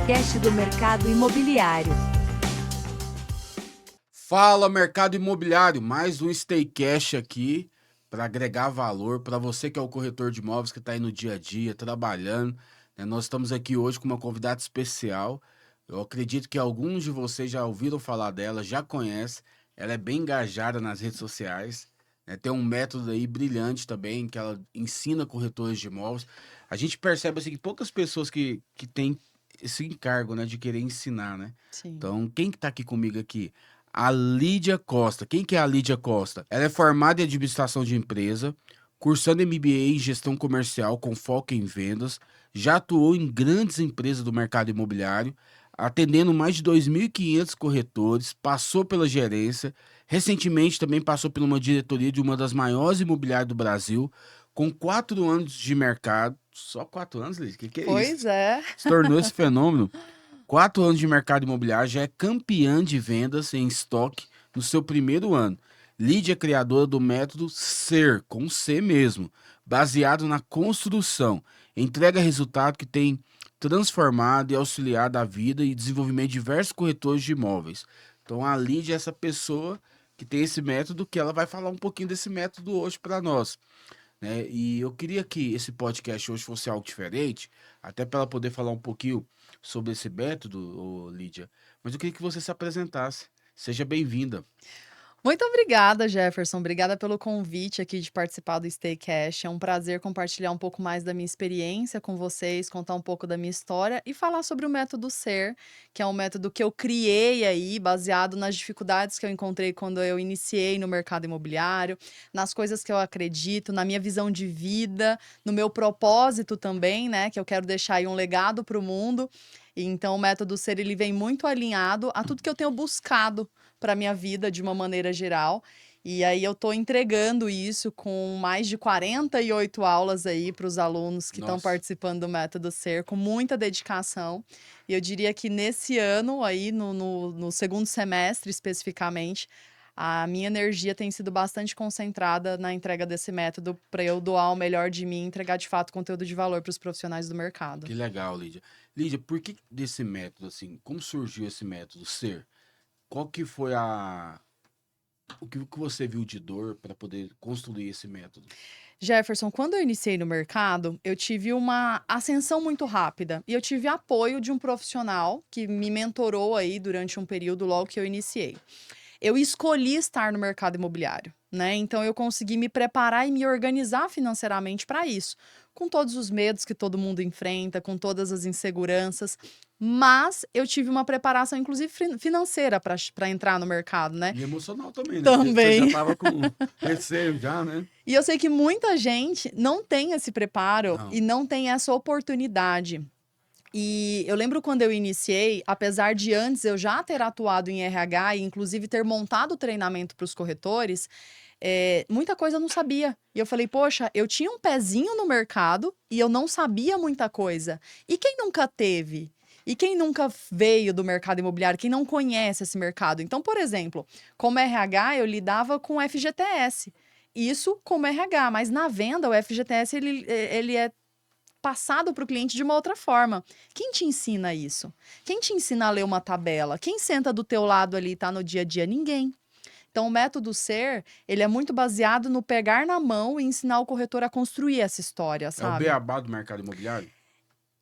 podcast do mercado imobiliário. Fala, mercado imobiliário, mais um Staycash aqui para agregar valor para você que é o corretor de imóveis que está aí no dia a dia, trabalhando, né? Nós estamos aqui hoje com uma convidada especial. Eu acredito que alguns de vocês já ouviram falar dela, já conhecem. Ela é bem engajada nas redes sociais, né? Tem um método aí brilhante também, que ela ensina corretores de imóveis. A gente percebe assim, que poucas pessoas que têm esse encargo, né, de querer ensinar, né? Sim. Então, quem que tá aqui comigo aqui? A Lídia Costa. Quem que é a Lídia Costa? Ela é formada em administração de empresa, cursando MBA em gestão comercial com foco em vendas, já atuou em grandes empresas do mercado imobiliário, atendendo mais de 2.500 corretores, passou pela gerência, recentemente também passou por uma diretoria de uma das maiores imobiliárias do Brasil, com 4 anos de mercado. Só 4 anos, Lídia? Que é isso? Pois é. Se tornou esse fenômeno. 4 anos de mercado imobiliário, já é campeã de vendas em estoque no seu primeiro ano. Lídia é criadora do método SER, com C mesmo, baseado na construção. Entrega resultado que tem transformado e auxiliado a vida e desenvolvimento de diversos corretores de imóveis. Então a Lídia é essa pessoa que tem esse método, que ela vai falar um pouquinho desse método hoje para nós, né? E eu queria que esse podcast hoje fosse algo diferente, até para ela poder falar um pouquinho sobre esse método, ô Lídia. Mas eu queria que você se apresentasse. Seja bem-vinda. Muito obrigada, Jefferson. Obrigada pelo convite aqui de participar do Staycash. É um prazer compartilhar um pouco mais da minha experiência com vocês, contar um pouco da minha história e falar sobre o método SER, que é um método que eu criei aí, baseado nas dificuldades que eu encontrei quando eu iniciei no mercado imobiliário, nas coisas que eu acredito, na minha visão de vida, no meu propósito também, né? Que eu quero deixar aí um legado para o mundo. E então, o método SER, ele vem muito alinhado a tudo que eu tenho buscado para minha vida de uma maneira geral. E aí eu estou entregando isso com mais de 48 aulas aí para os alunos que estão Nossa. participando do método SER, com muita dedicação. E eu diria que nesse ano aí, no segundo semestre especificamente, a minha energia tem sido bastante concentrada na entrega desse método para eu doar o melhor de mim e entregar de fato conteúdo de valor para os profissionais do mercado. Que legal, Lídia. Lídia, por que desse método, assim? Como surgiu esse método SER? Qual que foi o que você viu de dor para poder construir esse método? Jefferson, quando eu iniciei no mercado, eu tive uma ascensão muito rápida e eu tive apoio de um profissional que me mentorou aí durante um período logo que eu iniciei. Eu escolhi estar no mercado imobiliário, né? Então eu consegui me preparar e me organizar financeiramente para isso, com todos os medos que todo mundo enfrenta, com todas as inseguranças, mas eu tive uma preparação, inclusive financeira, para entrar no mercado, né? E emocional também, né? Porque você já Também. estava com receio já, né? E eu sei que muita gente não tem esse preparo Não. e não tem essa oportunidade. E eu lembro quando eu iniciei, apesar de antes eu já ter atuado em RH e inclusive ter montado treinamento para os corretores, muita coisa eu não sabia. E eu falei, poxa, eu tinha um pezinho no mercado e eu não sabia muita coisa. E quem nunca teve? E quem nunca veio do mercado imobiliário, quem não conhece esse mercado? Então, por exemplo, como RH, eu lidava com FGTS. Isso como RH, mas na venda, o FGTS ele é passado para o cliente de uma outra forma. Quem te ensina isso? Quem te ensina a ler uma tabela? Quem senta do teu lado ali e está no dia a dia? Ninguém. Então, o método SER, ele é muito baseado no pegar na mão e ensinar o corretor a construir essa história, É o sabe? beabá do mercado imobiliário?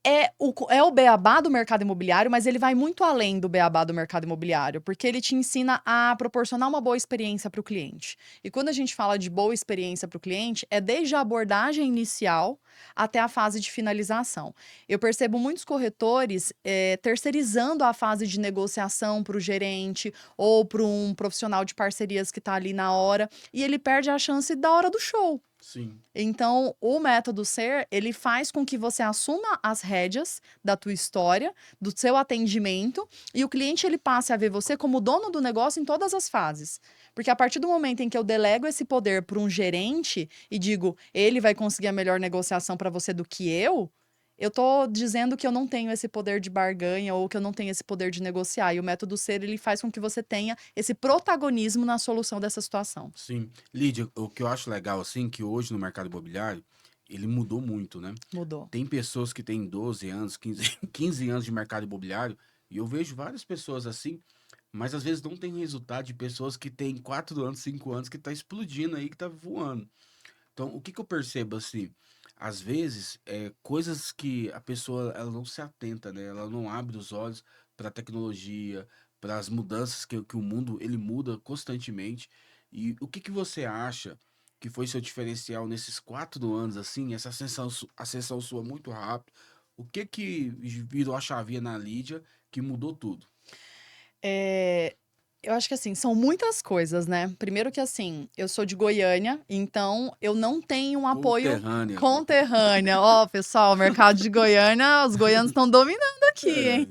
É o beabá do mercado imobiliário, mas ele vai muito além do beabá do mercado imobiliário, porque ele te ensina a proporcionar uma boa experiência para o cliente. E quando a gente fala de boa experiência para o cliente, é desde a abordagem inicial até a fase de finalização. Eu percebo muitos corretores terceirizando a fase de negociação para o gerente ou para um profissional de parcerias que está ali na hora, e ele perde a chance da hora do show. Sim. Então, o método SER, ele faz com que você assuma as rédeas da tua história, do seu atendimento, e o cliente ele passe a ver você como dono do negócio em todas as fases. Porque a partir do momento em que eu delego esse poder para um gerente e digo, ele vai conseguir a melhor negociação para você do que eu tô dizendo que eu não tenho esse poder de barganha ou que eu não tenho esse poder de negociar. E o método SER, ele faz com que você tenha esse protagonismo na solução dessa situação. Sim. Lídia, o que eu acho legal, assim, que hoje no mercado imobiliário, ele mudou muito, né? Mudou. Tem pessoas que têm 12 anos, 15, 15 anos de mercado imobiliário, e eu vejo várias pessoas assim, mas às vezes não tem resultado de pessoas que têm 4 anos, 5 anos, que tá explodindo aí, que tá voando. Então, o que que eu percebo assim? Às vezes, coisas que a pessoa ela não se atenta, né? Ela não abre os olhos para a tecnologia, para as mudanças que o mundo ele muda constantemente. E o que que você acha que foi seu diferencial nesses 4 anos, assim, essa ascensão sua muito rápido? O que que virou a chavinha na Lídia que mudou tudo? É, eu acho que assim, são muitas coisas, né? Primeiro que assim, eu sou de Goiânia, então eu não tenho um apoio Conterrânea. conterrâneo. Ó, pessoal, o mercado de Goiânia, os goianos estão dominando aqui, hein?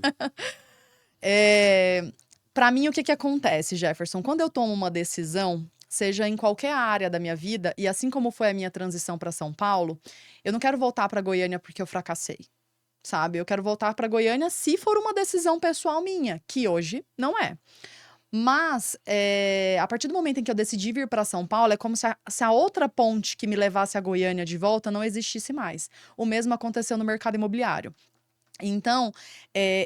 É, Para mim, o que que acontece, Jefferson? Quando eu tomo uma decisão, seja em qualquer área da minha vida, e assim como foi a minha transição para São Paulo, eu não quero voltar para Goiânia porque eu fracassei, sabe? Eu quero voltar para Goiânia se for uma decisão pessoal minha, que hoje não é. Mas, a partir do momento em que eu decidi vir para São Paulo, é como se a outra ponte que me levasse a Goiânia de volta não existisse mais. O mesmo aconteceu no mercado imobiliário. Então,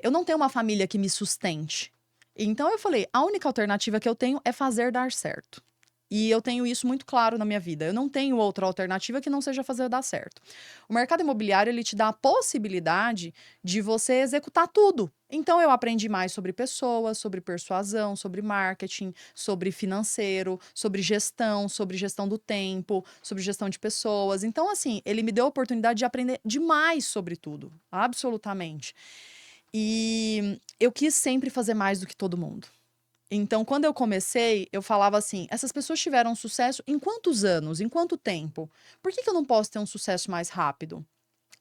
eu não tenho uma família que me sustente. Então, eu falei, a única alternativa que eu tenho é fazer dar certo. E eu tenho isso muito claro na minha vida. Eu não tenho outra alternativa que não seja fazer dar certo. O mercado imobiliário, ele te dá a possibilidade de você executar tudo. Então, eu aprendi mais sobre pessoas, sobre persuasão, sobre marketing, sobre financeiro, sobre gestão do tempo, sobre gestão de pessoas. Então, assim, ele me deu a oportunidade de aprender demais sobre tudo. Absolutamente. E eu quis sempre fazer mais do que todo mundo. Então, quando eu comecei, eu falava assim: essas pessoas tiveram sucesso em quantos anos, em quanto tempo? Por que que eu não posso ter um sucesso mais rápido?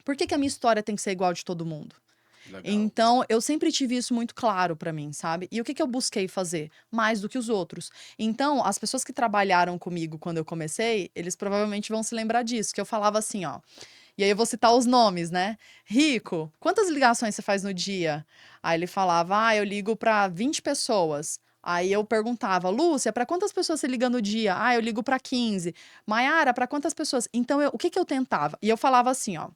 Por que que a minha história tem que ser igual de todo mundo? legal. Então, eu sempre tive isso muito claro pra mim, sabe? E o que que eu busquei fazer? Mais do que os outros. Então, as pessoas que trabalharam comigo quando eu comecei, eles provavelmente vão se lembrar disso, que eu falava assim, ó. E aí eu vou citar os nomes, né? Rico, quantas ligações você faz no dia? Aí ele falava, eu ligo pra 20 pessoas. Aí eu perguntava, Lúcia, pra quantas pessoas você liga no dia? Eu ligo pra 15. Maiara, pra quantas pessoas? Então, o que que eu tentava? E eu falava assim, ó.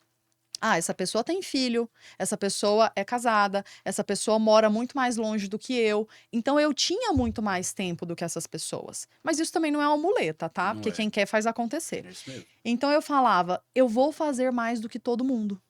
Essa pessoa tem filho, essa pessoa é casada, essa pessoa mora muito mais longe do que eu. Então eu tinha muito mais tempo do que essas pessoas. Mas isso também não é uma muleta, tá? Não Porque é. quem quer faz acontecer. É isso mesmo. Então eu falava, eu vou fazer mais do que todo mundo.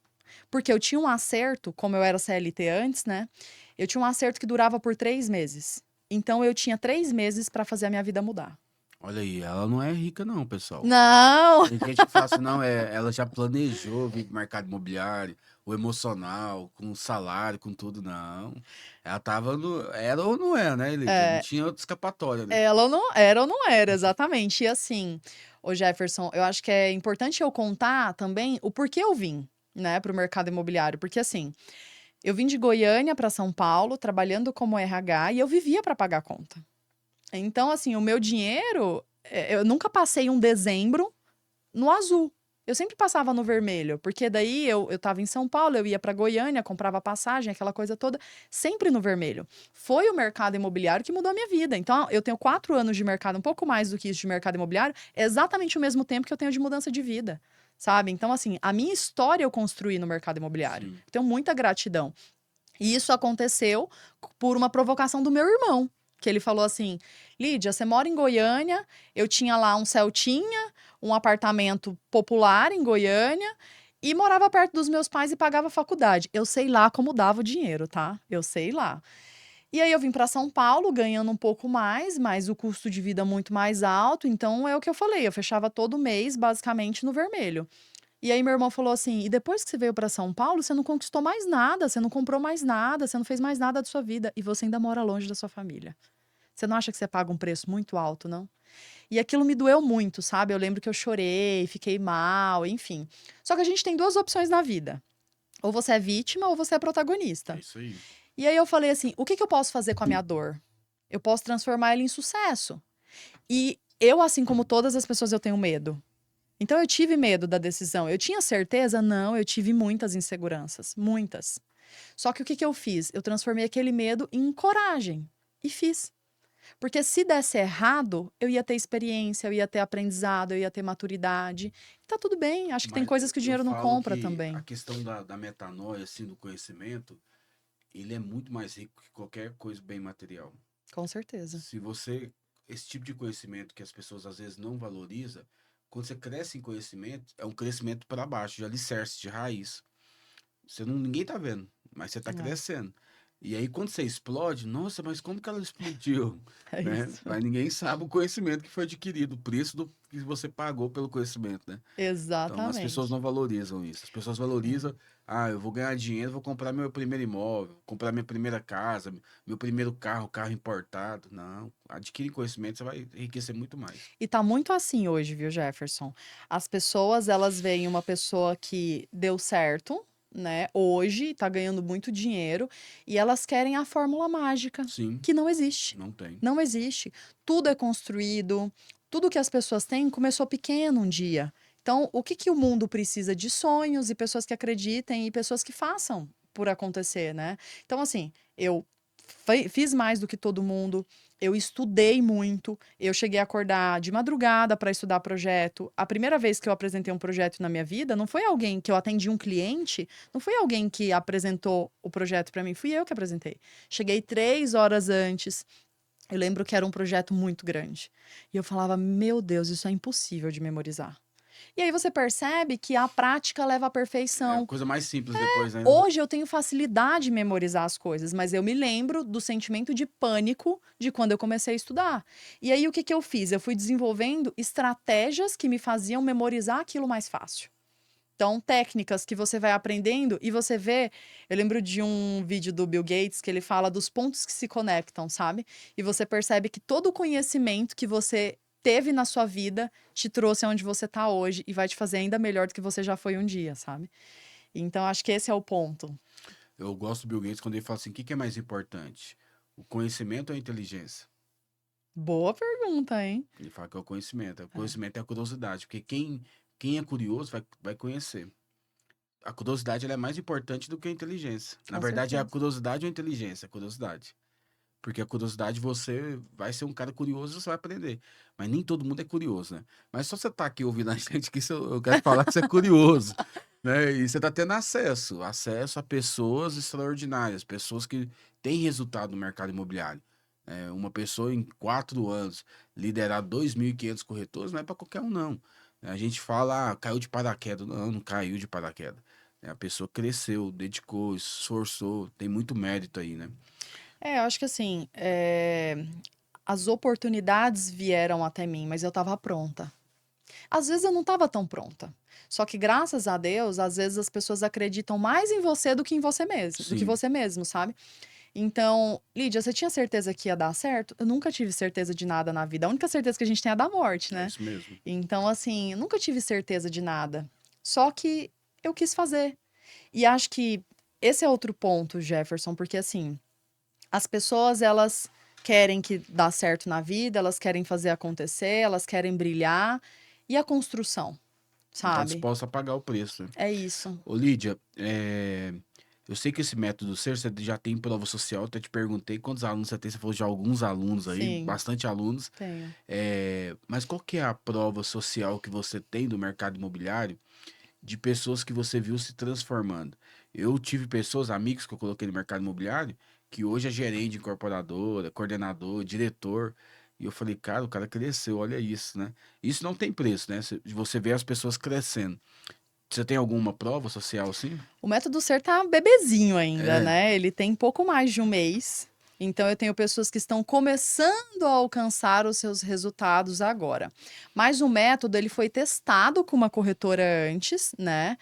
Porque eu tinha um acerto, como eu era CLT antes, né? Eu tinha um acerto que durava por 3 meses. Então eu tinha 3 meses para fazer a minha vida mudar. Olha aí, ela não é rica não, pessoal. Não! Tem gente que fala assim, não, ela já planejou vir pro mercado imobiliário, o emocional, com o salário, com tudo, não. Ela tava no. Era ou não é, né, Elita? Não tinha outra escapatória, né? Ela ou não era, exatamente. E assim, ô Jefferson, eu acho que é importante eu contar também o porquê eu vim, né, para o mercado imobiliário. Porque assim, eu vim de Goiânia para São Paulo, trabalhando como RH, e eu vivia para pagar a conta. Então, assim, o meu dinheiro, eu nunca passei um dezembro no azul. Eu sempre passava no vermelho, porque daí eu tava em São Paulo, eu ia para Goiânia, comprava passagem, aquela coisa toda, sempre no vermelho. Foi o mercado imobiliário que mudou a minha vida. Então, eu tenho 4 anos de mercado, um pouco mais do que isso de mercado imobiliário, é exatamente o mesmo tempo que eu tenho de mudança de vida, sabe? Então, assim, a minha história eu construí no mercado imobiliário. Sim. Tenho muita gratidão. E isso aconteceu por uma provocação do meu irmão, que ele falou assim: Lídia, você mora em Goiânia, eu tinha lá um Celtinha, um apartamento popular em Goiânia e morava perto dos meus pais e pagava faculdade. Eu sei lá como dava o dinheiro, tá? Eu sei lá. E aí eu vim para São Paulo ganhando um pouco mais, mas o custo de vida muito mais alto, então é o que eu falei, eu fechava todo mês basicamente no vermelho. E aí meu irmão falou assim: "E depois que você veio para São Paulo, você não conquistou mais nada, você não comprou mais nada, você não fez mais nada da sua vida e você ainda mora longe da sua família. Você não acha que você paga um preço muito alto, não?" E aquilo me doeu muito, sabe? Eu lembro que eu chorei, fiquei mal, enfim. Só que a gente tem duas opções na vida. Ou você é vítima ou você é É protagonista. isso aí. E aí eu falei assim: o que que eu posso fazer com a minha dor? Eu posso transformar ela em sucesso. E eu, assim como todas as pessoas, eu tenho medo. Então eu tive medo da decisão. Eu tinha certeza? Não, eu tive muitas inseguranças, muitas. Só que o que que eu fiz? Eu transformei aquele medo em coragem e fiz. Porque se desse errado, eu ia ter experiência, eu ia ter aprendizado, eu ia ter maturidade. Tá tudo bem, acho que tem Mas coisas que o eu dinheiro não falo compra que também. a questão da metanoia, assim, do conhecimento, ele é muito mais rico que qualquer coisa bem material. Com certeza. Se você, esse tipo de conhecimento que as pessoas às vezes não valorizam, quando você cresce em conhecimento, é um crescimento para baixo, de alicerce, de raiz. Você não, ninguém tá vendo, mas você tá É, crescendo. E aí, quando você explode, nossa, mas como que ela explodiu? é Né? isso. Mas ninguém sabe o conhecimento que foi adquirido, o preço do que você pagou pelo conhecimento, né? Então, as pessoas Exatamente. não valorizam isso. As pessoas valorizam, eu vou ganhar dinheiro, vou comprar meu primeiro imóvel, comprar minha primeira casa, meu primeiro carro, carro importado. Não, adquire conhecimento, você vai enriquecer muito mais. E tá muito assim hoje, viu, Jefferson? As pessoas, elas veem uma pessoa que deu certo, né, hoje, tá ganhando muito dinheiro, e elas querem a fórmula mágica, Sim, que não existe. não tem. Não existe. Tudo é construído, tudo que as pessoas têm começou pequeno um dia. Então, o que que o mundo precisa de sonhos e pessoas que acreditem e pessoas que façam por acontecer, né? Então, assim, eu fiz mais do que todo mundo, eu estudei muito, eu cheguei a acordar de madrugada para estudar projeto. A primeira vez que eu apresentei um projeto na minha vida, não foi alguém que eu atendi um cliente, não foi alguém que apresentou o projeto para mim, fui eu que apresentei. Cheguei 3 horas antes. Eu lembro que era um projeto muito grande. E eu falava, meu Deus, isso é impossível de memorizar. E aí você percebe que a prática leva à É a perfeição. coisa mais simples depois, né? Hoje eu tenho facilidade em memorizar as coisas, mas eu me lembro do sentimento de pânico de quando eu comecei a estudar. E aí o que que eu fiz? Eu fui desenvolvendo estratégias que me faziam memorizar aquilo mais fácil. Então, técnicas que você vai aprendendo e você vê. Eu lembro de um vídeo do Bill Gates que ele fala dos pontos que se conectam, sabe? E você percebe que todo o conhecimento que você teve na sua vida te trouxe aonde você está hoje e vai te fazer ainda melhor do que você já foi um dia, sabe? Então, acho que esse é o ponto. Eu gosto do Bill Gates quando ele fala assim: o que que é mais importante? O conhecimento ou a inteligência? Boa pergunta, hein? Ele fala que é o conhecimento. O conhecimento é a curiosidade, porque quem é curioso vai conhecer. A curiosidade ela é mais importante do que a inteligência. Na Com verdade, é a certeza. curiosidade ou a inteligência? A curiosidade. Porque a curiosidade, você vai ser um cara curioso, você vai aprender. Mas nem todo mundo é curioso, né? Mas só você tá aqui ouvindo a gente, que eu quero falar que você é curioso, né? E você tá tendo acesso a pessoas extraordinárias, pessoas que têm resultado no mercado imobiliário. Uma pessoa em 4 anos liderar 2.500 corretores não é para qualquer um, não. A gente fala, caiu de paraquedas. Não, não caiu de paraquedas. A pessoa cresceu, dedicou, esforçou, tem muito mérito aí, né? Eu acho que assim, as oportunidades vieram até mim, mas eu estava pronta. Às vezes eu não estava tão pronta. Só que graças a Deus, às vezes as pessoas acreditam mais em você do que em você mesmo, do que Sim. você mesmo, sabe? Então, Lídia, você tinha certeza que ia dar certo? Eu nunca tive certeza de nada na vida. A única certeza que a gente tem é a da morte, É né? isso mesmo. Então, assim, eu nunca tive certeza de nada. Só que eu quis fazer. E acho que esse é outro ponto, Jefferson, porque assim, as pessoas, elas querem que dá certo na vida, elas querem fazer acontecer, elas querem brilhar. E a construção, Não está sabe? disposta a pagar o preço, né? É isso. Ô, Lídia, eu sei que esse método seu, você já tem prova social, eu até te perguntei quantos alunos você tem, você falou já alguns alunos aí, Sim, bastante alunos. tenho. Mas qual que é a prova social que você tem do mercado imobiliário de pessoas que você viu se transformando? Eu tive pessoas, amigos que eu coloquei no mercado imobiliário, que hoje é gerente de incorporadora, coordenador, diretor. E eu falei, cara, o cara cresceu, olha isso, né? Isso não tem preço, né? Você vê as pessoas crescendo. Você tem alguma prova social assim? O método Ser tá bebezinho ainda, É, né? Ele tem pouco mais de um mês. Então, eu tenho pessoas que estão começando a alcançar os seus resultados agora. Mas o método, ele foi testado com uma corretora antes, né?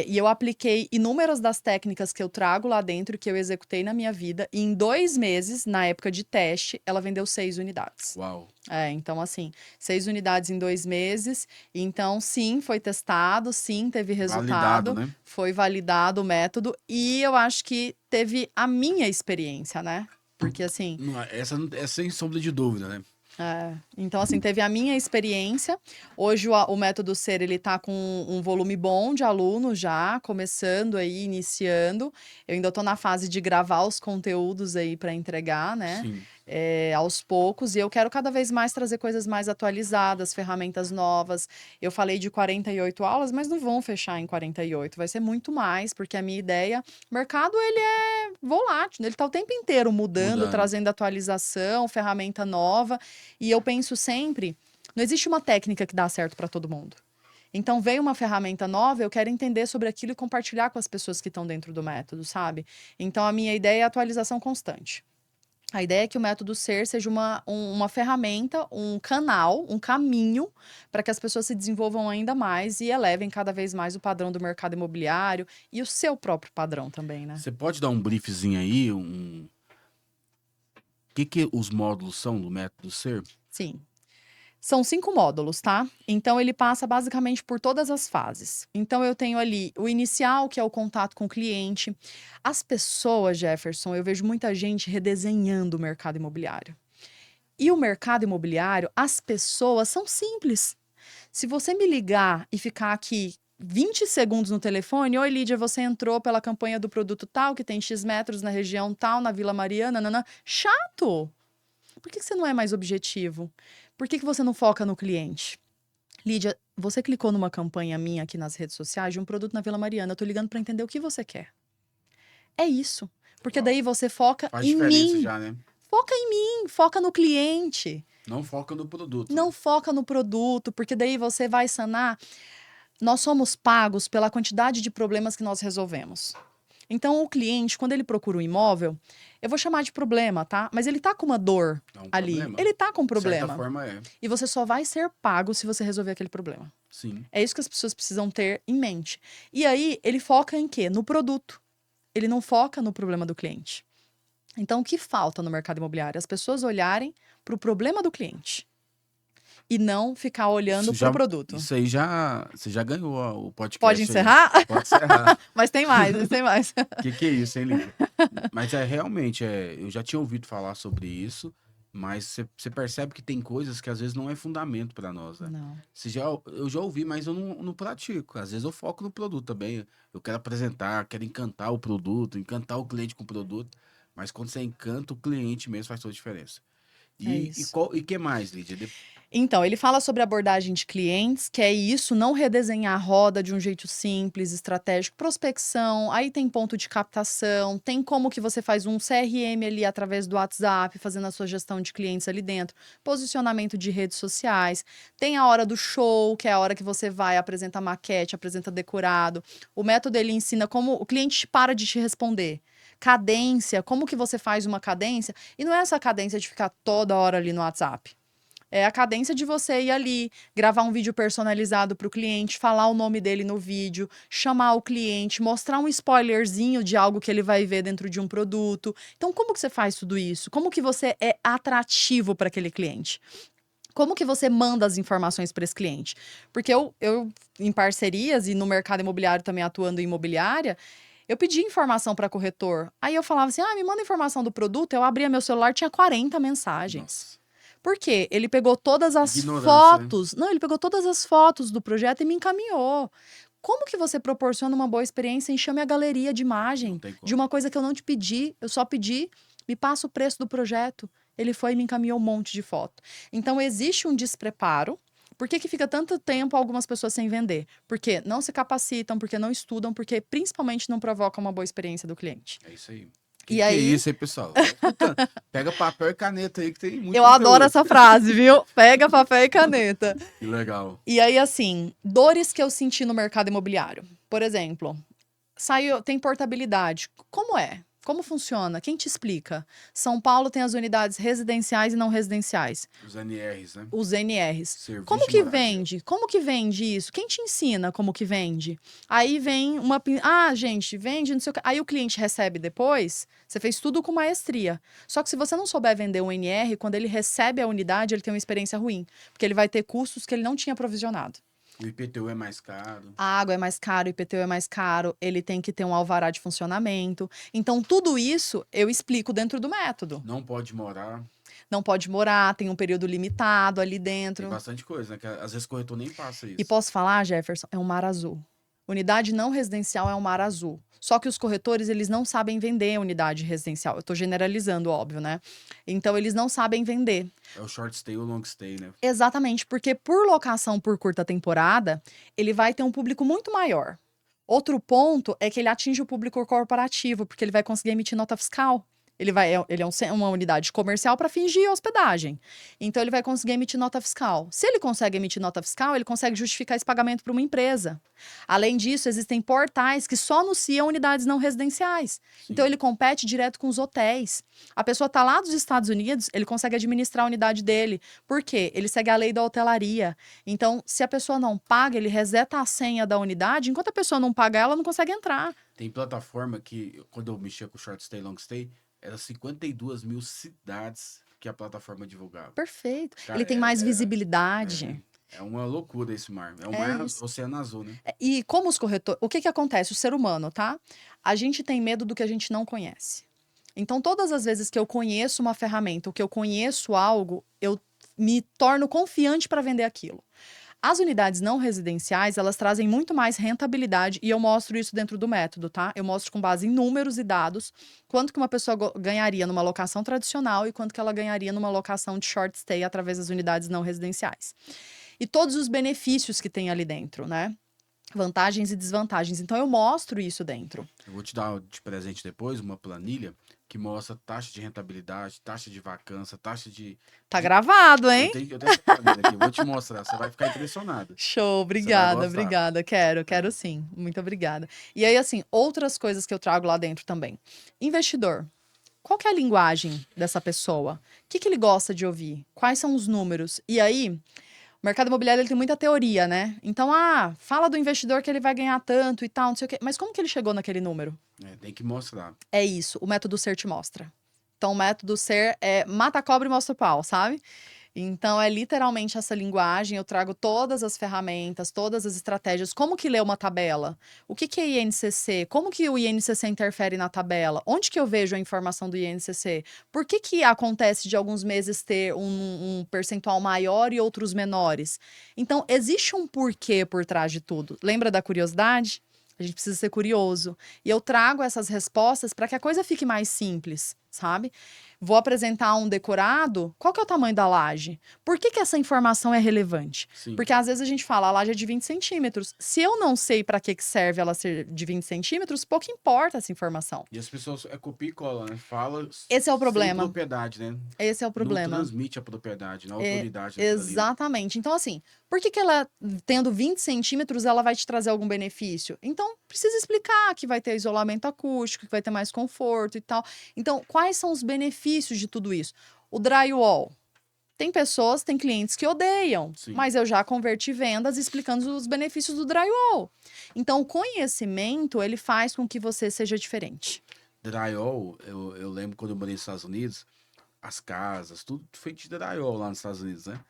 E eu apliquei inúmeras das técnicas que eu trago lá dentro, que eu executei na minha vida. E em 2 meses, na época de teste, ela vendeu 6 unidades. uau. Então, assim, 6 unidades em 2 meses. Então, sim, foi testado, sim, teve Validado, resultado, né? foi validado o método, e eu acho que teve a minha experiência, né? Porque, assim, Essa é sem sombra de dúvida, né? então, assim, teve a minha experiência. Hoje, o método Ser, ele tá com um volume bom de alunos já, começando aí, iniciando. Eu ainda tô na fase de gravar os conteúdos aí para entregar, né? Sim. aos poucos, e eu quero cada vez mais trazer coisas mais atualizadas, ferramentas novas. Eu falei de 48 aulas, mas não vão fechar em 48, vai ser muito mais, porque a minha ideia, o mercado ele é volátil, ele está o tempo inteiro mudando, trazendo atualização, ferramenta nova, e eu penso sempre, não existe uma técnica que dá certo para todo mundo. Então, veio uma ferramenta nova, eu quero entender sobre aquilo e compartilhar com as pessoas que estão dentro do método, sabe? Então, a minha ideia é atualização constante. A ideia é que o método SER seja uma ferramenta, um canal, um caminho para que as pessoas se desenvolvam ainda mais e elevem cada vez mais o padrão do mercado imobiliário e o seu próprio padrão também, né? Você pode dar um briefzinho aí, o que os módulos são do método SER? Sim. São 5 módulos, tá? Então, ele passa basicamente por todas as fases. Então, eu tenho ali o inicial, que é o contato com o cliente. As pessoas, Jefferson, eu vejo muita gente redesenhando o mercado imobiliário. E o mercado imobiliário, as pessoas são simples. Se você me ligar e ficar aqui 20 segundos no telefone, oi, Lídia, você entrou pela campanha do produto tal, que tem X metros na região tal, na Vila Mariana, nanã. Chato! Por que você não é mais objetivo? Por que você não foca no cliente? Lídia, você clicou numa campanha minha aqui nas redes sociais de um produto na Vila Mariana. Eu tô ligando para entender o que você quer. É isso. Porque daí você foca Faz em diferença mim. já, né? Foca em mim, foca no cliente. Não foca no produto. Não foca no produto, porque daí você vai sanar. Nós somos pagos pela quantidade de problemas que nós resolvemos. Então, o cliente, quando ele procura um imóvel, eu vou chamar de problema, tá? Mas ele tá com uma dor ali. Problema. Ele tá com um De certa problema. forma é. E você só vai ser pago se você resolver aquele problema. Sim. É isso que as pessoas precisam ter em mente. E aí, ele foca em quê? No produto. Ele não foca no problema do cliente. Então, o que falta no mercado imobiliário? As pessoas olharem para o problema do cliente. E não ficar olhando para o produto. Isso aí você já ganhou o podcast. Pode encerrar? Aí. Pode encerrar. Mas tem mais, tem mais. Que é isso, hein, Lívia? Mas realmente, eu já tinha ouvido falar sobre isso, mas você percebe que tem coisas que às vezes não é fundamento para nós, né? Não. Eu já ouvi, mas eu não pratico. Às vezes eu foco no produto também. Eu quero apresentar, quero encantar o produto, encantar o cliente com o produto. Mas quando você encanta o cliente mesmo, faz toda a diferença. E que mais, Lídia? Então, ele fala sobre abordagem de clientes, que é isso, não redesenhar a roda de um jeito simples, estratégico, prospecção, aí tem ponto de captação, tem como que você faz um CRM ali através do WhatsApp, fazendo a sua gestão de clientes ali dentro, posicionamento de redes sociais, tem a hora do show, que é a hora que você vai, apresenta maquete, apresenta decorado. O método, ele ensina como o cliente para de te responder. Cadência, como que você faz uma cadência, e não é essa cadência de ficar toda hora ali no WhatsApp. É a cadência de você ir ali, gravar um vídeo personalizado para o cliente, falar o nome dele no vídeo, chamar o cliente, mostrar um spoilerzinho de algo que ele vai ver dentro de um produto. Então, como que você faz tudo isso? Como que você é atrativo para aquele cliente? Como que você manda as informações para esse cliente? Porque eu, em parcerias e no mercado imobiliário também atuando em imobiliária, eu pedi informação para corretor. Aí eu falava assim, me manda informação do produto. Eu abria meu celular, tinha 40 mensagens. Nossa. Por quê? Ele pegou todas as fotos. Não, ele pegou todas as fotos do projeto e me encaminhou. Como que você proporciona uma boa experiência em chame a galeria de imagem de uma coisa que eu não te pedi? Eu só pedi, me passa o preço do projeto. Ele foi e me encaminhou um monte de foto. Então, existe um despreparo. Por que fica tanto tempo algumas pessoas sem vender? Porque não se capacitam, porque não estudam, porque principalmente não provocam uma boa experiência do cliente. É isso aí. Que é isso aí, pessoal? Pega papel e caneta aí que tem muito Eu adoro essa frase, viu? Pega papel e caneta. Que legal. E aí, assim, dores que eu senti no mercado imobiliário. Por exemplo, tem portabilidade. Como é? Como funciona? Quem te explica? São Paulo tem as unidades residenciais e não residenciais. Os NRs, né? Os NRs. Serviço Como que vende? Como que vende isso? Quem te ensina como que vende? Aí vem uma... gente, vende, não sei o que. Aí o cliente recebe depois, você fez tudo com maestria. Só que se você não souber vender um NR, quando ele recebe a unidade, ele tem uma experiência ruim. Porque ele vai ter custos que ele não tinha provisionado. O IPTU é mais caro. A água é mais caro, o IPTU é mais caro, ele tem que ter um alvará de funcionamento. Então, tudo isso eu explico dentro do método. Não pode morar. Não pode morar, tem um período limitado ali dentro. Tem bastante coisa, né? Que às vezes o corretor nem passa isso. E posso falar, Jefferson, é um mar azul. Unidade não residencial é um mar azul. Só que os corretores, eles não sabem vender unidade residencial. Eu tô generalizando, óbvio, né? Então, eles não sabem vender. É o short stay ou o long stay, né? Exatamente, porque por locação por curta temporada, ele vai ter um público muito maior. Outro ponto é que ele atinge o público corporativo, porque ele vai conseguir emitir nota fiscal. Ele é uma unidade comercial para fingir hospedagem. Então, ele vai conseguir emitir nota fiscal. Se ele consegue emitir nota fiscal, ele consegue justificar esse pagamento para uma empresa. Além disso, existem portais que só anunciam unidades não residenciais. Sim. Então, ele compete direto com os hotéis. A pessoa está lá dos Estados Unidos, ele consegue administrar a unidade dele. Por quê? Ele segue a lei da hotelaria. Então, se a pessoa não paga, ele reseta a senha da unidade. Enquanto a pessoa não paga, ela não consegue entrar. Tem plataforma que, quando eu mexia com short stay, long stay, era 52 mil cidades que a plataforma divulgava. Perfeito. Cara, Ele tem mais visibilidade. É uma loucura esse mar. É um É mar isso. Oceano Azul, né? E como os corretores... O que que acontece? O ser humano, tá? A gente tem medo do que a gente não conhece. Então, todas as vezes que eu conheço uma ferramenta, ou que eu conheço algo, eu me torno confiante para vender aquilo. As unidades não residenciais, elas trazem muito mais rentabilidade e eu mostro isso dentro do método, tá? Eu mostro com base em números e dados quanto que uma pessoa ganharia numa locação tradicional e quanto que ela ganharia numa locação de short stay através das unidades não residenciais. E todos os benefícios que tem ali dentro, né? Vantagens e desvantagens. Então, eu mostro isso dentro. Eu vou te dar de presente depois uma planilha que mostra taxa de rentabilidade, taxa de vacância, taxa de... Tá gravado, hein? Eu tenho essa planilha aqui, vou te mostrar, você vai ficar impressionado. Show, obrigada, gostar. obrigada. Quero sim. Muito obrigada. E aí, assim, outras coisas que eu trago lá dentro também. Investidor. Qual que é a linguagem dessa pessoa? O que que ele gosta de ouvir? Quais são os números? E aí, o mercado imobiliário ele tem muita teoria, né? Então, fala do investidor que ele vai ganhar tanto e tal, não sei o quê. Mas como que ele chegou naquele número? Tem que mostrar. É isso, o método SER te mostra. Então, o método SER é mata a cobra e mostra o pau, sabe? Então, é literalmente essa linguagem. Eu trago todas as ferramentas, todas as estratégias. Como que lê uma tabela? O que que é INCC? Como que o INCC interfere na tabela? Onde que eu vejo a informação do INCC? Por que que acontece de alguns meses ter um percentual maior e outros menores? Então, existe um porquê por trás de tudo. Lembra da curiosidade? A gente precisa ser curioso. E eu trago essas respostas para que a coisa fique mais simples, sabe? Vou apresentar um decorado, qual que é o tamanho da laje? Por que que essa informação é relevante? Sim. Porque às vezes a gente fala, a laje é de 20 centímetros. Se eu não sei para que serve ela ser de 20 centímetros, pouco importa essa informação. E as pessoas copia e cola, né? Fala Esse é o sem problema. propriedade, né? Esse é o problema. Não transmite a propriedade, a autoridade. daquilo ali, né? Exatamente. Então, assim, por que que ela, tendo 20 centímetros, ela vai te trazer algum benefício? Então, precisa explicar que vai ter isolamento acústico, que vai ter mais conforto e tal. Então, quais são os benefícios de tudo isso? O drywall. Tem clientes que odeiam, Sim. mas eu já converti vendas explicando os benefícios do drywall. Então, o conhecimento, ele faz com que você seja diferente. Drywall, eu lembro quando eu morei nos Estados Unidos, as casas, tudo feito de drywall lá nos Estados Unidos, né?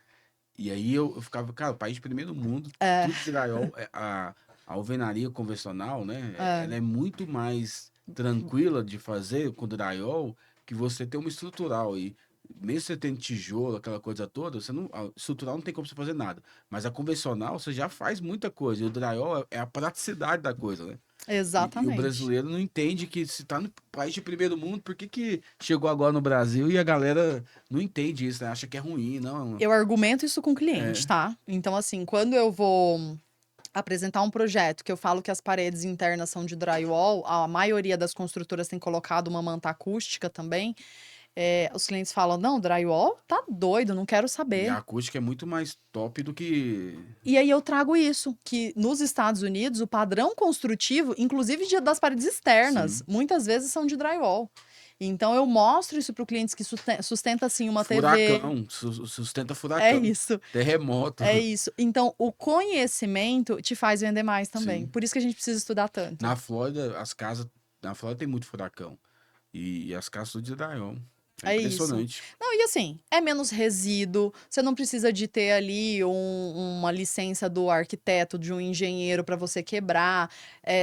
E aí eu ficava, cara, país de primeiro mundo, tudo de drywall. A alvenaria convencional, né? Ela é muito mais tranquila de fazer com drywall que você ter uma estrutural. E mesmo você tendo tijolo, aquela coisa toda, a estrutural não tem como você fazer nada. Mas a convencional, você já faz muita coisa. E o drywall é a praticidade da coisa, né? Exatamente. E o brasileiro não entende que se tá no país de primeiro mundo, por que que chegou agora no Brasil e a galera não entende isso, né? Acha que é ruim, não. Eu argumento isso com o cliente, tá? Então, assim, quando eu vou apresentar um projeto que eu falo que as paredes internas são de drywall, a maioria das construtoras tem colocado uma manta acústica também, os clientes falam, não, drywall tá doido, não quero E saber. a acústica é muito mais top do que... E aí eu trago isso, que nos Estados Unidos o padrão construtivo, inclusive das paredes externas, Sim. muitas vezes são de drywall. Então eu mostro isso para clientes que sustenta assim uma TV. Furacão, sustenta furacão. É isso. Terremoto. É isso. Então, o conhecimento te faz vender mais também. Sim. Por isso que a gente precisa estudar tanto. Na Flórida, as casas... Na Flórida tem muito furacão. E as casas tudo de drywall. É isso. impressionante. Não, e assim, é menos resíduo, você não precisa de ter ali uma licença do arquiteto, de um engenheiro para você quebrar.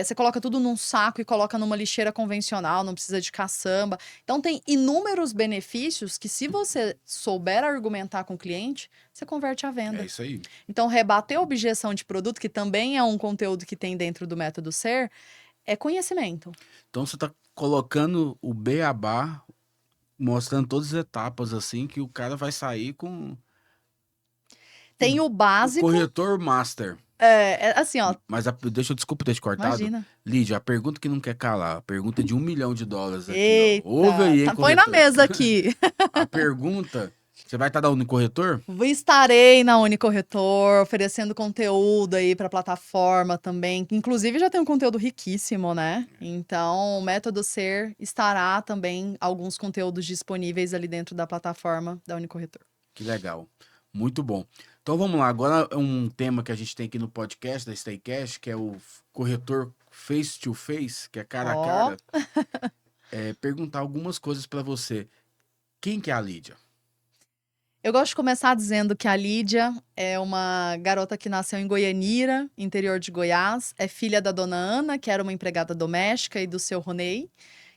Você coloca tudo num saco e coloca numa lixeira convencional, não precisa de caçamba. Então tem inúmeros benefícios que, se você souber argumentar com o cliente, você converte à É venda. isso aí. Então, rebater a objeção de produto, que também é um conteúdo que tem dentro do método SER, é conhecimento. Então você tá colocando o beabá, mostrando todas as etapas, assim, que o cara vai sair com Tem o o básico, corretor master. assim, ó, Mas desculpa ter te cortado. imagina. Lídia, a pergunta que não quer calar, a pergunta de $1 milhão aqui, ó. Ouve Eita, aí, hein, põe na corretor. mesa aqui. A pergunta, você vai estar da Unicorretor? Estarei na Unicorretor, oferecendo conteúdo aí para a plataforma também. Inclusive, já tem um conteúdo riquíssimo, né? Então, o Método SER estará também alguns conteúdos disponíveis ali dentro da plataforma da Unicorretor. Que legal. Muito bom. Então vamos lá. Agora é um tema que a gente tem aqui no podcast da Staycash, que é o corretor face to face, que é cara a Ó. cara. Perguntar algumas coisas para você. Quem que é a Lídia? Eu gosto de começar dizendo que a Lídia é uma garota que nasceu em Goianira, interior de Goiás. É filha da dona Ana, que era uma empregada doméstica, e do seu Ronei,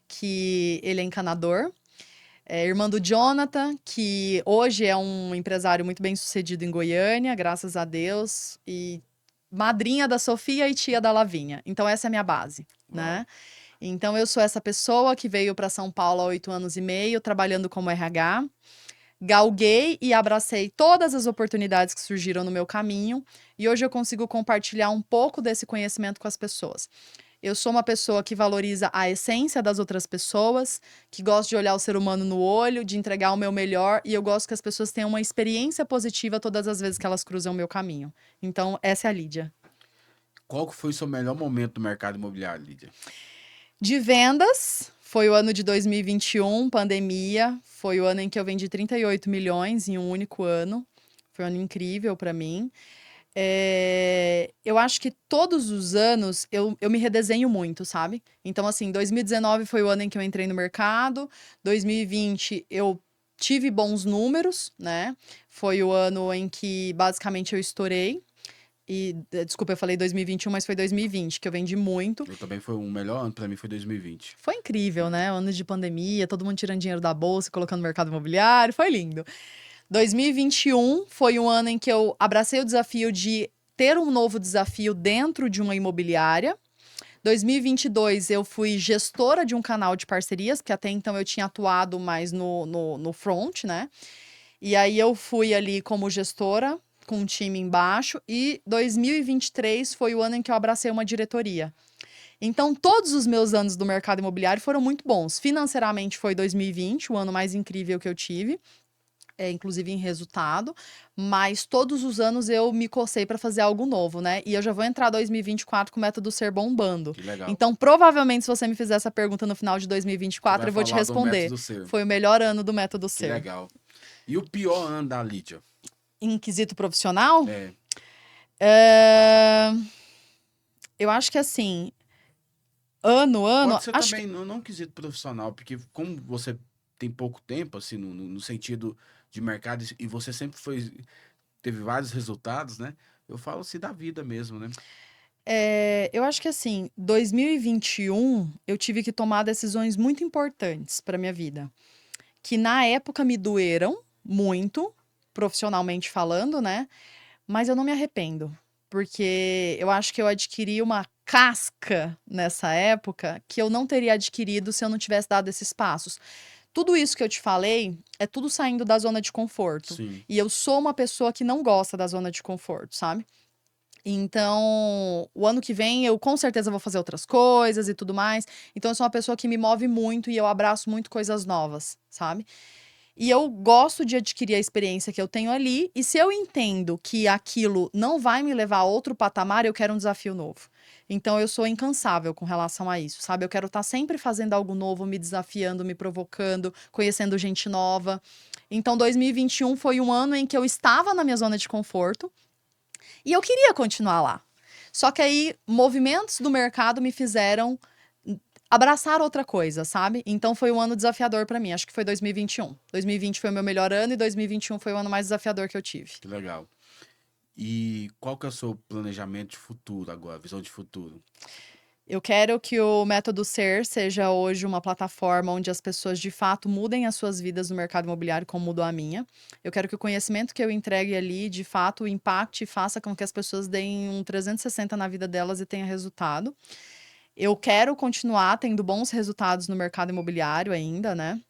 que ele é encanador. É irmã do Jonathan, que hoje é um empresário muito bem sucedido em Goiânia, graças a Deus. E madrinha da Sofia e tia da Lavinha. Então, essa é a minha base, né? Então, eu sou essa pessoa que veio para São Paulo há 8 anos e meio, trabalhando como RH. Galguei e abracei todas as oportunidades que surgiram no meu caminho. E hoje eu consigo compartilhar um pouco desse conhecimento com as pessoas. Eu sou uma pessoa que valoriza a essência das outras pessoas, que gosta de olhar o ser humano no olho, de entregar o meu melhor, e eu gosto que as pessoas tenham uma experiência positiva todas as vezes que elas cruzam o meu caminho. Então, essa é a Lídia. Qual que foi o seu melhor momento no mercado imobiliário, Lídia? De vendas, foi o ano de 2021, pandemia. Foi o ano em que eu vendi 38 milhões em um único ano. Foi um ano incrível para mim. Eu acho que todos os anos eu me redesenho muito, sabe? Então, assim, 2019 foi o ano em que eu entrei no mercado. 2020 eu tive bons números, né? Foi o ano em que basicamente eu estourei. Desculpa, eu falei 2021, mas foi 2020 que eu vendi muito. Eu também foi o melhor ano para mim foi 2020. Foi incrível, né? Anos de pandemia, todo mundo tirando dinheiro da bolsa e colocando no mercado imobiliário, foi lindo. 2021 foi um ano em que eu abracei o desafio de ter um novo desafio dentro de uma imobiliária. 2022 eu fui gestora de um canal de parcerias, porque até então eu tinha atuado mais no front, né? E aí eu fui ali como gestora, com um time embaixo, e 2023 foi o ano em que eu abracei uma diretoria. Então, todos os meus anos do mercado imobiliário foram muito bons. Financeiramente foi 2020, o ano mais incrível que eu tive, inclusive em resultado, mas todos os anos eu me cocei para fazer algo novo, né? E eu já vou entrar 2024 com o método SER bombando. Que legal. Então, provavelmente, se você me fizer essa pergunta no final de 2024, eu vou te Falar do responder. método SER. Foi o melhor ano do método Que SER. legal. E o pior ano da Lídia? Em quesito profissional? É. Eu acho que assim, ano, Pode ser acho também, não quesito profissional, porque como você tem pouco tempo, assim, no sentido de mercado, e você sempre teve vários resultados, né? Eu falo assim da vida mesmo, né? eu acho que assim, 2021 eu tive que tomar decisões muito importantes para minha vida, que na época me doeram muito, profissionalmente falando, né? Mas eu não me arrependo, porque eu acho que eu adquiri uma casca nessa época que eu não teria adquirido se eu não tivesse dado esses passos. Tudo isso que eu te falei é tudo saindo da zona de conforto. Sim. E eu sou uma pessoa que não gosta da zona de conforto, sabe? Então, o ano que vem eu com certeza vou fazer outras coisas e tudo mais. Então, eu sou uma pessoa que me move muito e eu abraço muito coisas novas, sabe? E eu gosto de adquirir a experiência que eu tenho ali. E se eu entendo que aquilo não vai me levar a outro patamar, eu quero um desafio novo. Então, eu sou incansável com relação a isso, sabe? Eu quero estar sempre fazendo algo novo, me desafiando, me provocando, conhecendo gente nova. Então, 2021 foi um ano em que eu estava na minha zona de conforto e eu queria continuar lá. Só que aí, movimentos do mercado me fizeram abraçar outra coisa, sabe? Então foi um ano desafiador pra mim, acho que foi 2021. 2020 foi o meu melhor ano e 2021 foi o ano mais desafiador que eu tive. Que legal. E qual que é o seu planejamento de futuro agora, visão de futuro? Eu quero que o Método Ser seja hoje uma plataforma onde as pessoas de fato mudem as suas vidas no mercado imobiliário como mudou a minha. Eu quero que o conhecimento que eu entregue ali, de fato, impacte e faça com que as pessoas deem um 360 na vida delas e tenha resultado. Eu quero continuar tendo bons resultados no mercado imobiliário ainda, né?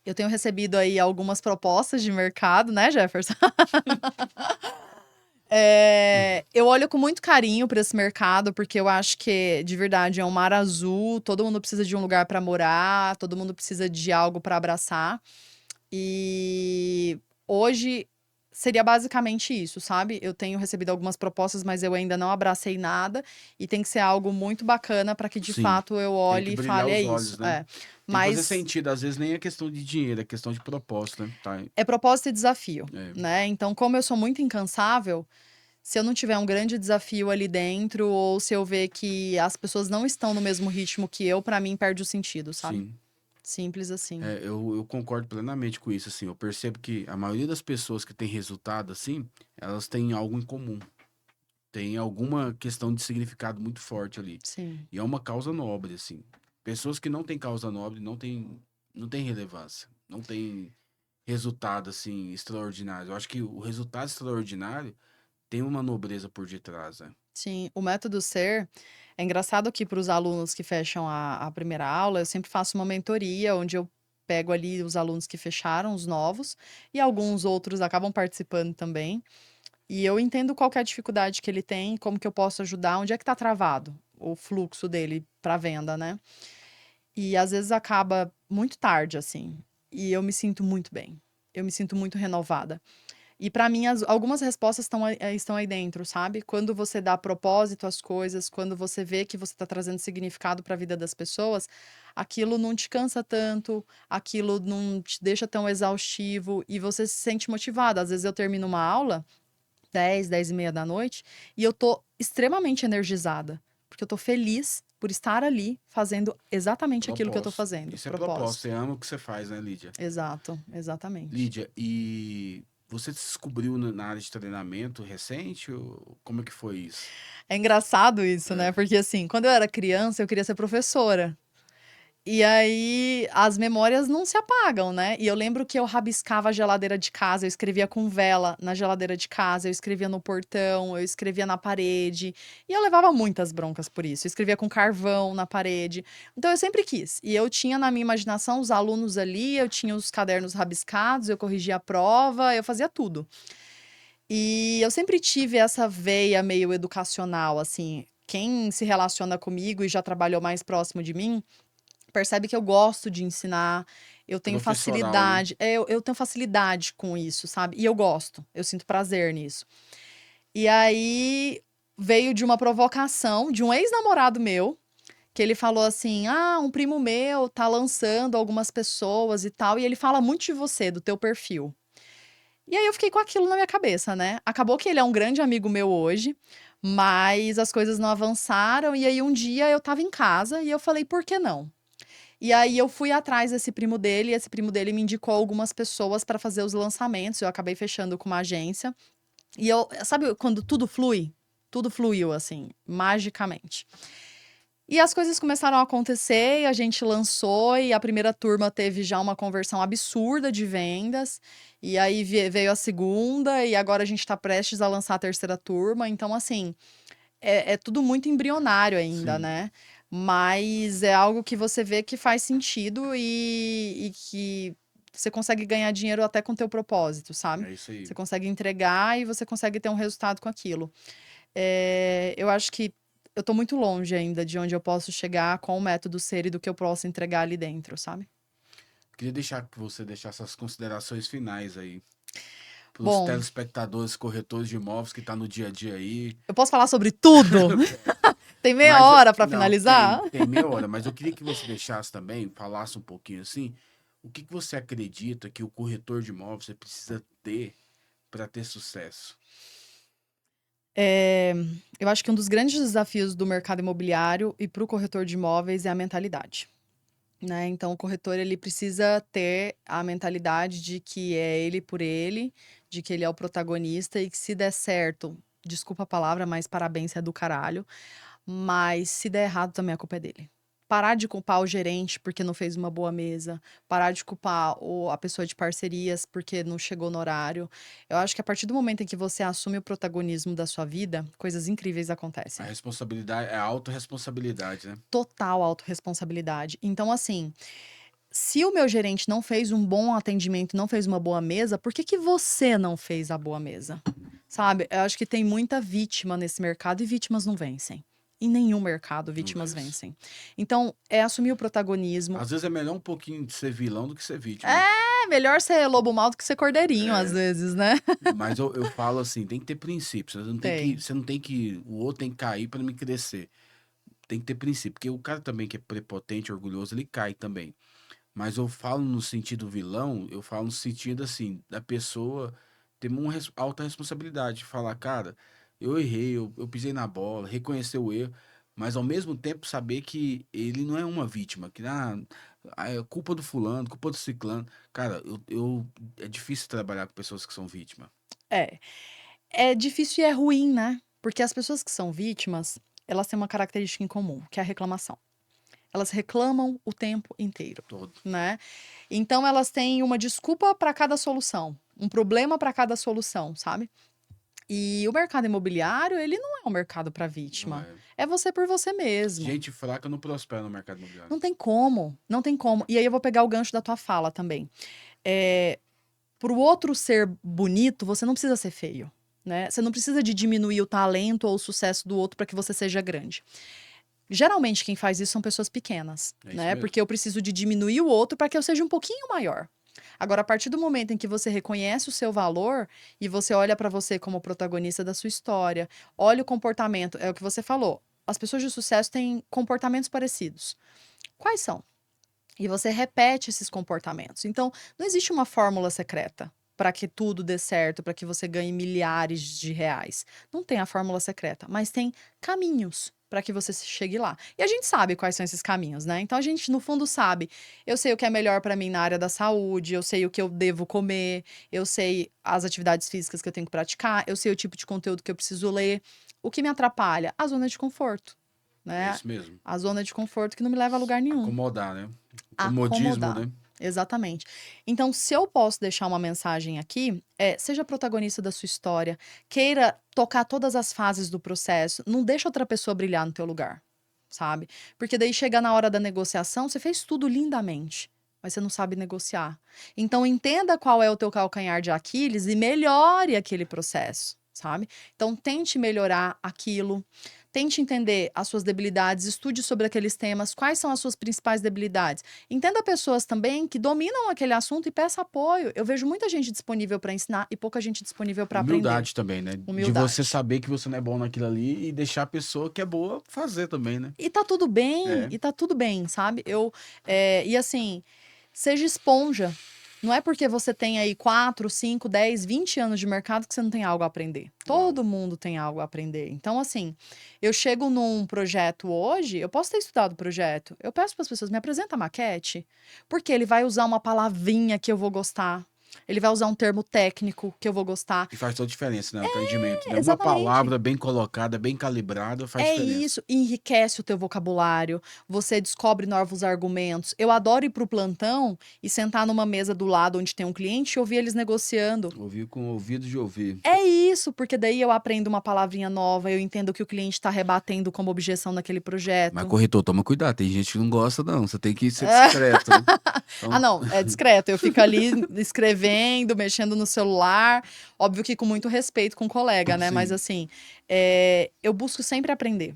Eu tenho recebido aí algumas propostas de mercado, né, Jefferson? Eu olho com muito carinho para esse mercado, porque eu acho que, de verdade, é um mar azul, todo mundo precisa de um lugar para morar, todo mundo precisa de algo para abraçar. E hoje seria basicamente isso, sabe? Eu tenho recebido algumas propostas, mas eu ainda não abracei nada, e tem que ser algo muito bacana para que, de Sim, fato, eu tem que olhe e brilhar fale, é os isso. olhos, né? Tem que fazer Mas sentido. Às vezes nem é questão de dinheiro, é questão de propósito, né? Tá, é propósito e desafio, é, né? Então, como eu sou muito incansável, se eu não tiver um grande desafio ali dentro, ou se eu ver que as pessoas não estão no mesmo ritmo que eu, pra mim perde o sentido, sabe? sim. Simples assim. Eu concordo plenamente com isso, assim. Eu percebo que a maioria das pessoas que tem resultado, assim, elas têm algo em comum. Tem alguma questão de significado muito forte ali. Sim. E é uma causa nobre, assim. Pessoas que não têm causa nobre não têm relevância. Não tem resultado, assim, extraordinário. Eu acho que o resultado extraordinário tem uma nobreza por detrás, né? Sim, o método ser é engraçado que para os alunos que fecham a primeira aula, eu sempre faço uma mentoria onde eu pego ali os alunos que fecharam, os novos, e alguns outros acabam participando também. E eu entendo qual que é a dificuldade que ele tem, como que eu posso ajudar, onde é que está travado o fluxo dele para venda, né? E às vezes acaba muito tarde, assim. E eu me sinto muito bem. Eu me sinto muito renovada. E para mim, algumas respostas estão aí dentro, sabe? Quando você dá propósito às coisas, quando você vê que você está trazendo significado para a vida das pessoas, aquilo não te cansa tanto, aquilo não te deixa tão exaustivo e você se sente motivada. Às vezes eu termino uma aula 10 e meia da noite, e eu tô extremamente energizada, porque eu tô feliz por estar ali fazendo exatamente aquilo que eu tô Propósito. fazendo. Isso é propósito. Você Propósito. ama o que você faz, né, Lídia? Exato, exatamente. Lídia, e você se descobriu na área de treinamento recente? Ou como é que foi isso? É engraçado isso, né? É, Porque assim, quando eu era criança, eu queria ser professora. E aí as memórias não se apagam, né? E eu lembro que eu rabiscava a geladeira de casa, eu escrevia com vela na geladeira de casa, eu escrevia no portão, eu escrevia na parede. E eu levava muitas broncas por isso. Eu escrevia com carvão na parede. Então eu sempre quis. E eu tinha na minha imaginação os alunos ali, eu tinha os cadernos rabiscados, eu corrigia a prova, eu fazia tudo. E eu sempre tive essa veia meio educacional, assim. Quem se relaciona comigo e já trabalhou mais próximo de mim percebe que eu gosto de ensinar, eu tenho professoral, né? facilidade, eu tenho facilidade com isso, sabe? E eu gosto, eu sinto prazer nisso. E aí veio de uma provocação de um ex-namorado meu, que ele falou assim: "Ah, um primo meu tá lançando algumas pessoas e tal, e ele fala muito de você, do teu perfil". E aí eu fiquei com aquilo na minha cabeça, né? Acabou que ele é um grande amigo meu hoje, mas as coisas não avançaram, e aí um dia eu tava em casa e eu falei: "Por que não?". E aí eu fui atrás desse primo dele, e esse primo dele me indicou algumas pessoas para fazer os lançamentos. Eu acabei fechando com uma agência. E eu, sabe quando tudo flui? Tudo fluiu assim, magicamente. E as coisas começaram a acontecer, e a gente lançou, e a primeira turma teve já uma conversão absurda de vendas. E aí veio a segunda, e agora a gente está prestes a lançar a terceira turma. Então, assim, é tudo muito embrionário ainda, Sim, né? Mas é algo que você vê que faz sentido e que você consegue ganhar dinheiro até com o teu propósito, sabe? é isso aí. Você consegue entregar e você consegue ter um resultado com aquilo. Eu acho que eu tô muito longe ainda de onde eu posso chegar com o método ser e do que eu posso entregar ali dentro, sabe? Queria deixar que você deixasse as considerações finais aí para os Bom, telespectadores, corretores de imóveis que tá no dia a dia aí. eu posso falar sobre tudo? Tem meia Mas hora pra não, finalizar? tem meia hora, mas eu queria que você deixasse também, falasse um pouquinho assim, o que que você acredita que o corretor de imóveis precisa ter para ter sucesso? Eu acho que um dos grandes desafios do mercado imobiliário e para o corretor de imóveis é a mentalidade, né? Então, o corretor ele precisa ter a mentalidade de que é ele por ele, de que ele é o protagonista e que se der certo, desculpa a palavra, mas parabéns, é do caralho. Mas se der errado, também a culpa é dele. Parar de culpar o gerente porque não fez uma boa mesa, parar de culpar a pessoa de parcerias porque não chegou no horário. Eu acho que a partir do momento em que você assume o protagonismo da sua vida, coisas incríveis A acontecem. responsabilidade, é a autorresponsabilidade, né? Total autorresponsabilidade. Então, assim, se o meu gerente não fez um bom atendimento, não fez uma boa mesa, por que que você não fez a boa mesa? Sabe? Eu acho que tem muita vítima nesse mercado e vítimas não vencem. Em nenhum mercado, Não vítimas vence. vencem. Então, é assumir o protagonismo. Às vezes é melhor um pouquinho de ser vilão do que ser vítima. É melhor ser lobo mau do que ser cordeirinho, às É, vezes, né? mas eu falo assim, tem que ter princípios. Tem. Você não tem que, o outro tem que cair para me crescer. Tem que ter princípio, porque o cara também que é prepotente, orgulhoso, ele cai também. Mas eu falo no sentido vilão, eu falo no sentido assim, da pessoa ter uma alta responsabilidade, falar, cara, eu errei, eu pisei na bola, reconhecer o erro, mas ao mesmo tempo saber que ele não é uma vítima, que é culpa do fulano, culpa do ciclano. Cara, é difícil trabalhar com pessoas que são vítimas. É. É difícil e é ruim, né? Porque as pessoas que são vítimas, elas têm uma característica em comum, que é a reclamação. Elas reclamam o tempo inteiro, Todo. né? Então elas têm uma desculpa para cada solução, um problema para cada solução, sabe? E o mercado imobiliário, ele não é um mercado para Não vítima. é. É você por você mesmo. Gente fraca não prospera no mercado imobiliário. Não tem como, não tem como. E aí eu vou pegar o gancho da tua fala também. Para o outro ser bonito, você não precisa ser feio, né? Você não precisa de diminuir o talento ou o sucesso do outro para que você seja grande. Geralmente quem faz isso são pessoas pequenas, É isso né? mesmo. Porque eu preciso de diminuir o outro para que eu seja um pouquinho maior. Agora, a partir do momento em que você reconhece o seu valor e você olha para você como protagonista da sua história, olha o comportamento, é o que você falou. As pessoas de sucesso têm comportamentos parecidos. Quais são? E você repete esses comportamentos. Então, não existe uma fórmula secreta para que tudo dê certo, para que você ganhe milhares de reais. Não tem a fórmula secreta, mas tem caminhos para que você chegue lá. E a gente sabe quais são esses caminhos, né? Então a gente no fundo sabe. Eu sei o que é melhor para mim na área da saúde, eu sei o que eu devo comer, eu sei as atividades físicas que eu tenho que praticar, eu sei o tipo de conteúdo que eu preciso ler. O que me atrapalha? A zona de conforto, É né? isso mesmo. A zona de conforto que não me leva a lugar nenhum. Acomodar, né? Comodismo, Acomodar. né? Exatamente. Então, se eu posso deixar uma mensagem aqui, seja protagonista da sua história, queira tocar todas as fases do processo, não deixa outra pessoa brilhar no teu lugar, sabe? Porque daí chega na hora da negociação, você fez tudo lindamente, mas você não sabe negociar. Então, entenda qual é o teu calcanhar de Aquiles e melhore aquele processo, sabe? Então, tente melhorar aquilo. Tente entender as suas debilidades, estude sobre aqueles temas, quais são as suas principais debilidades. Entenda pessoas também que dominam aquele assunto e peça apoio. Eu vejo muita gente disponível para ensinar e pouca gente disponível para aprender. Humildade também, né? De Humildade. você saber que você não é bom naquilo ali e deixar a pessoa que é boa fazer também, né? E tá tudo bem, É. e tá tudo bem, sabe? E assim, seja esponja. Não é porque você tem aí 4, 5, 10, 20 anos de mercado que você não tem algo a aprender. Todo mundo tem algo a aprender. Então, assim, eu chego num projeto hoje, eu posso ter estudado o projeto. Eu peço para as pessoas, me apresenta a maquete, porque ele vai usar uma palavrinha que eu vou gostar. Ele vai usar um termo técnico que eu vou gostar. E faz toda a diferença, né? O atendimento, né? Uma exatamente. palavra bem colocada, bem calibrada, faz diferença. Isso, enriquece o teu vocabulário, você descobre novos argumentos. Eu adoro ir pro plantão e sentar numa mesa do lado onde tem um cliente e ouvir eles negociando. Ouvir com o ouvido de ouvir. É isso, porque daí eu aprendo uma palavrinha nova, eu entendo o que o cliente está rebatendo como objeção naquele projeto. Mas, corretor, toma cuidado. Tem gente que não gosta, não. Você tem que ser discreto, né? Então, Ah, não, é discreto. Eu fico ali escrevendo, mexendo no celular. Óbvio que com muito respeito com o colega, né? Sim. Mas assim, eu busco sempre aprender.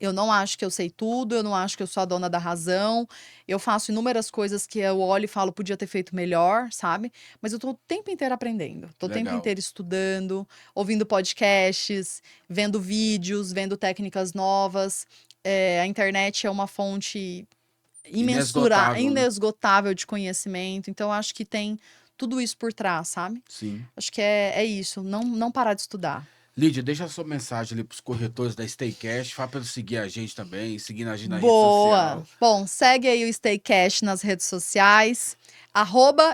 Eu não acho que eu sei tudo, eu não acho que eu sou a dona da razão. Eu faço inúmeras coisas que eu olho e falo, podia ter feito melhor, sabe? Mas eu tô o tempo inteiro aprendendo. Tô o tempo Legal. inteiro estudando, ouvindo podcasts, vendo vídeos, vendo técnicas novas. A internet é uma fonte Inesgotável, né? inesgotável de conhecimento. Então, eu acho que tem tudo isso por trás, sabe? Sim. Acho que é isso, não parar de estudar. Lídia, deixa a sua mensagem ali pros corretores da Staycash, fala para eles seguir a gente também, seguindo a gente na rede Boa! social. Bom, segue aí o Staycash nas redes sociais.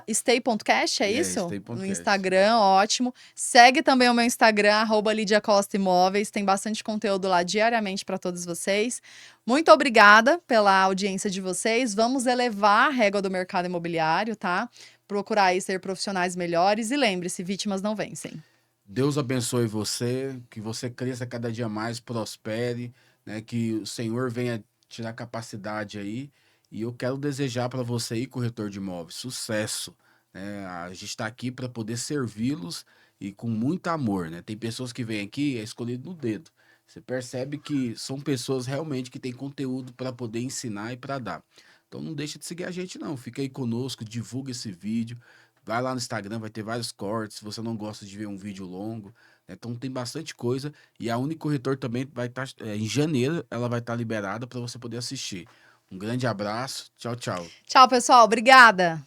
@stay.cash, é isso? Stay.cash. No Instagram, ótimo. Segue também o meu Instagram, @Lídia Costa Imóveis. Tem bastante conteúdo lá diariamente para todos vocês. Muito obrigada pela audiência de vocês. Vamos elevar a régua do mercado imobiliário, tá? Procurar aí ser profissionais melhores. E lembre-se, vítimas não vencem. Deus abençoe você, que você cresça cada dia mais, prospere, né? Que o Senhor venha tirar capacidade aí. E eu quero desejar para você aí, corretor de imóveis, sucesso, né? A gente está aqui para poder servi-los e com muito amor, né? Tem pessoas que vêm aqui, é escolhido no dedo. Você percebe que são pessoas realmente que têm conteúdo para poder ensinar e para dar. Então não deixa de seguir a gente não, fica aí conosco, divulga esse vídeo. Vai lá no Instagram, vai ter vários cortes. Se você não gosta de ver um vídeo longo, né? Então tem bastante coisa. E a Unicorretor também vai estar, em janeiro, ela vai estar liberada para você poder assistir. Um grande abraço. Tchau, tchau. Tchau, pessoal. Obrigada.